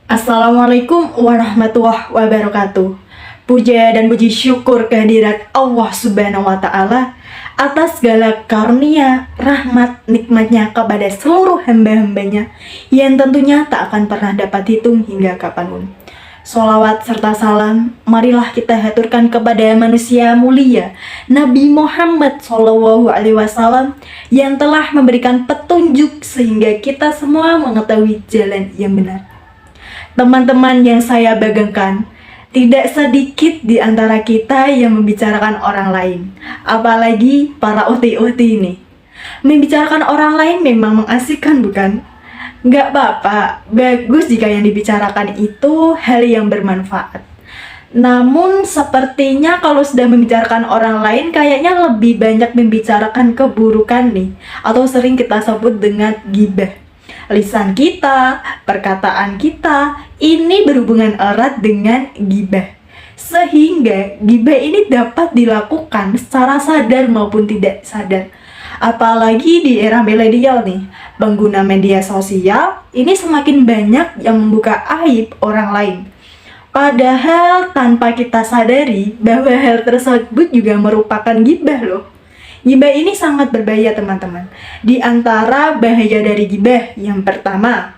Assalamualaikum warahmatullahi wabarakatuh. Puja dan puji syukur kehadirat Allah Subhanahu wa Ta'ala atas segala karunia, rahmat, nikmatnya kepada seluruh hamba-hambanya yang tentunya tak akan pernah dapat hitung hingga kapanpun. Sholawat serta salam marilah kita haturkan kepada manusia mulia Nabi Muhammad SAW yang telah memberikan petunjuk sehingga kita semua mengetahui jalan yang benar. Teman-teman yang saya banggakan, tidak sedikit di antara kita yang membicarakan orang lain, apalagi para uti-uti ini. Membicarakan orang lain memang mengasihkan, bukan? Nggak apa-apa, bagus jika yang dibicarakan itu hal yang bermanfaat. Namun sepertinya kalau sudah membicarakan orang lain, kayaknya lebih banyak membicarakan keburukan nih, atau sering kita sebut dengan ghibah. Lisan kita, perkataan kita, ini berhubungan erat dengan ghibah. Sehingga ghibah ini dapat dilakukan secara sadar maupun tidak sadar. Apalagi di era milenial nih, pengguna media sosial ini semakin banyak yang membuka aib orang lain. Padahal tanpa kita sadari bahwa hal tersebut juga merupakan ghibah loh. Ghibah ini sangat berbahaya teman-teman. Di antara bahaya dari ghibah, yang pertama,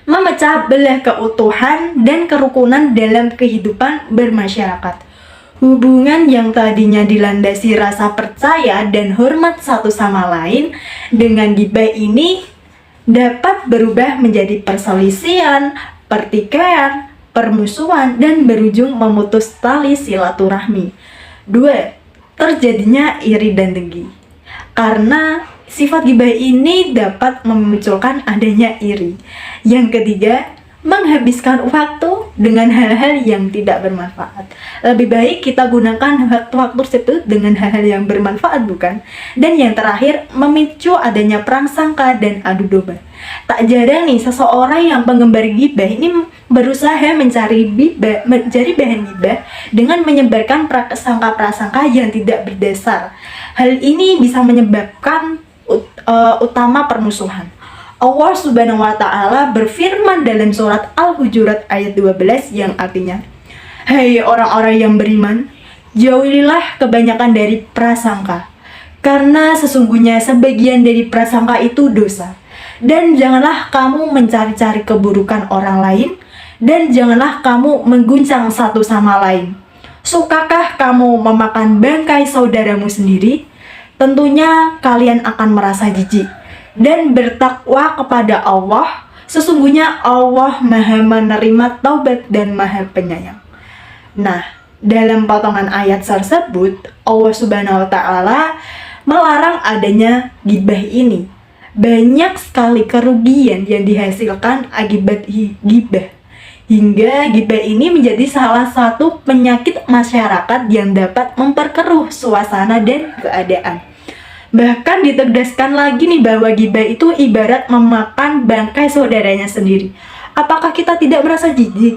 memecah belah keutuhan dan kerukunan dalam kehidupan bermasyarakat. Hubungan yang tadinya dilandasi rasa percaya dan hormat satu sama lain, dengan ghibah ini dapat berubah menjadi perselisihan, pertikaian, permusuhan, dan berujung memutus tali silaturahmi. 2. Terjadinya iri dan dengki. Karena sifat ghibah ini dapat memunculkan adanya iri. Yang ketiga, menghabiskan waktu dengan hal-hal yang tidak bermanfaat. Lebih baik kita gunakan waktu-waktu tersebut dengan hal-hal yang bermanfaat, bukan? Dan yang terakhir, memicu adanya perang sangka dan adu domba. Tak jarang nih seseorang yang penggemar ghibah ini berusaha mencari bahan ghibah dengan menyebarkan prasangka-prasangka yang tidak berdasar. Hal ini bisa menyebabkan utama permusuhan. Allah Subhanahu wa Ta'ala berfirman dalam surat Al-Hujurat ayat 12 yang artinya, "Hai orang-orang yang beriman, jauhilah kebanyakan dari prasangka, karena sesungguhnya sebagian dari prasangka itu dosa. Dan janganlah kamu mencari-cari keburukan orang lain, dan janganlah kamu mengguncang satu sama lain. Sukakah kamu memakan bangkai saudaramu sendiri? Tentunya kalian akan merasa jijik. Dan bertakwa kepada Allah, sesungguhnya Allah Maha menerima taubat dan Maha penyayang." Nah, dalam potongan ayat tersebut, Allah Subhanahu wa Ta'ala melarang adanya ghibah ini. Banyak sekali kerugian yang dihasilkan akibat ghibah. Hingga ghibah ini menjadi salah satu penyakit masyarakat yang dapat memperkeruh suasana dan keadaan. Bahkan ditegaskan lagi nih bahwa ghibah itu ibarat memakan bangkai saudaranya sendiri. Apakah kita tidak merasa jijik?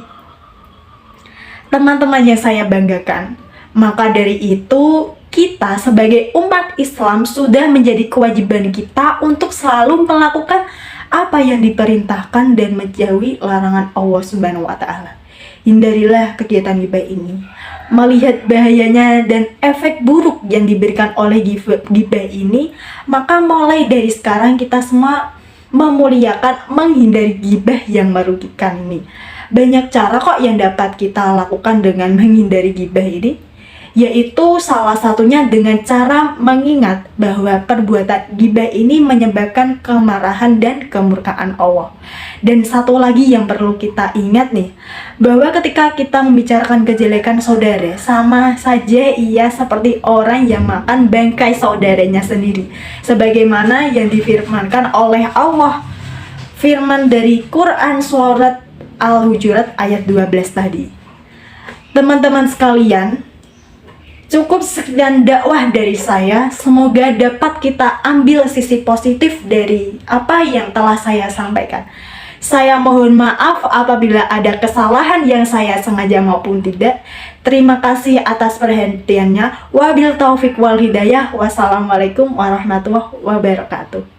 Teman-teman yang saya banggakan, maka dari itu kita sebagai umat Islam sudah menjadi kewajiban kita untuk selalu melakukan apa yang diperintahkan dan menjauhi larangan Allah Subhanahu wa Ta'ala. Hindarilah kegiatan ghibah ini. Melihat bahayanya dan efek buruk yang diberikan oleh ghibah ini, maka mulai dari sekarang kita semua memuliakan menghindari ghibah yang merugikan ini. Banyak cara kok yang dapat kita lakukan dengan menghindari ghibah ini, yaitu salah satunya dengan cara mengingat bahwa perbuatan ghibah ini menyebabkan kemarahan dan kemurkaan Allah. Dan satu lagi yang perlu kita ingat nih, bahwa ketika kita membicarakan kejelekan saudara, sama saja ia seperti orang yang makan bangkai saudaranya sendiri. Sebagaimana yang difirmankan oleh Allah, firman dari Quran surat Al-Hujurat ayat 12 tadi. Teman-teman sekalian, cukup sekian dakwah dari saya. Semoga dapat kita ambil sisi positif dari apa yang telah saya sampaikan. Saya mohon maaf apabila ada kesalahan yang saya sengaja maupun tidak. Terima kasih atas perhatiannya. Wabil taufik wal hidayah. Wassalamualaikum warahmatullahi wabarakatuh.